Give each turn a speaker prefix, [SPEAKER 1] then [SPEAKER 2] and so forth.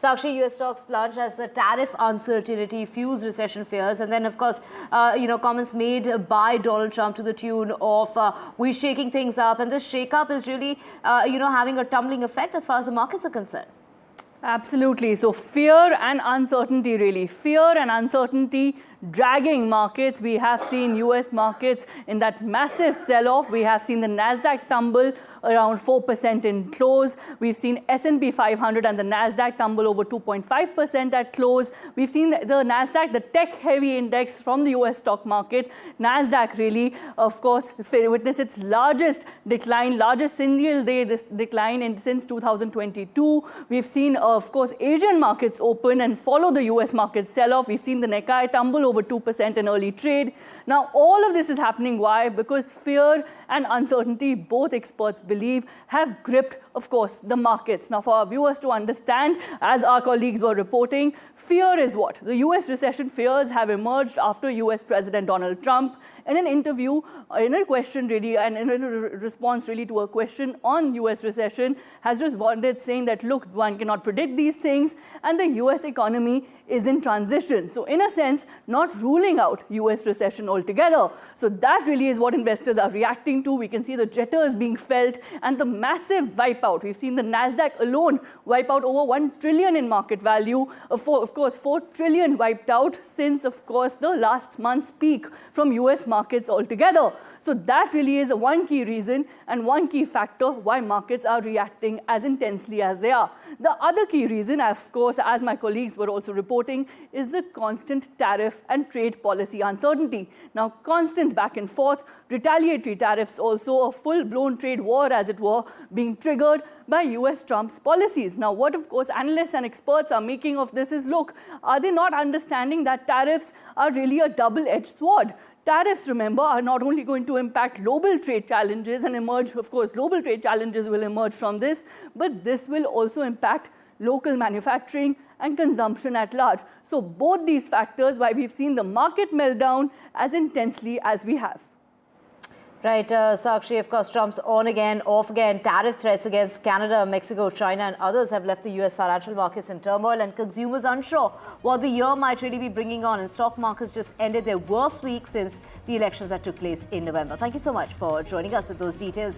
[SPEAKER 1] Sakshi, US stocks plunge as the tariff uncertainty fuels recession fears. And then, of course, comments made by Donald Trump to the tune of we're shaking things up. And this shake-up is really, having a tumbling effect as far as the markets are concerned.
[SPEAKER 2] Absolutely. So fear and uncertainty, really. Fear and uncertainty dragging markets. We have seen US markets in that massive sell-off. We have seen the Nasdaq tumble around 4% in close. We've seen S&P 500 and the Nasdaq tumble over 2.5% at close. We've seen the Nasdaq, the tech-heavy index from the US stock market. Nasdaq really, of course, witnessed its largest decline, largest single-day decline since 2022. We've seen, of course, Asian markets open and follow the US market sell-off. We've seen the Nikkei tumble over 2% in early trade. Now, all of this is happening. Why? Because fear and uncertainty, both experts believe, have gripped, of course, the markets. Now, for our viewers to understand, as our colleagues were reporting, fear is what? The US recession fears have emerged after US President Donald Trump, in an interview, in a question really, and in a response really to a question on US recession, has responded saying that, look, one cannot predict these things, and the US economy is in transition. So in a sense, not ruling out US recession altogether. So that really is what investors are reacting to. We can see the jitters being felt and the massive wipeout. We've seen the Nasdaq alone wipe out over 1 trillion in market value. Of course, 4 trillion wiped out since, of course, the last month's peak from US markets altogether. So that really is one key reason and one key factor why markets are reacting as intensely as they are. The other key reason, of course, as my colleagues were also reporting, is the constant tariff and trade policy uncertainty. Now, constant back and forth, retaliatory tariffs also, a full-blown trade war, as it were, being triggered by US Trump's policies. Now, what, of course, analysts and experts are making of this is, look, are they not understanding that tariffs are really a double-edged sword? Tariffs, remember, are not only going to impact global trade challenges and emerge, of course, global trade challenges will emerge from this, but this will also impact local manufacturing and consumption at large. So both these factors, why we've seen the market meltdown as intensely as we have.
[SPEAKER 1] Right, Sakshi, of course, Trump's on again, off again. Tariff threats against Canada, Mexico, China and others have left the US financial markets in turmoil and consumers unsure what the year might really be bringing on. And stock markets just ended their worst week since the elections that took place in November. Thank you so much for joining us with those details.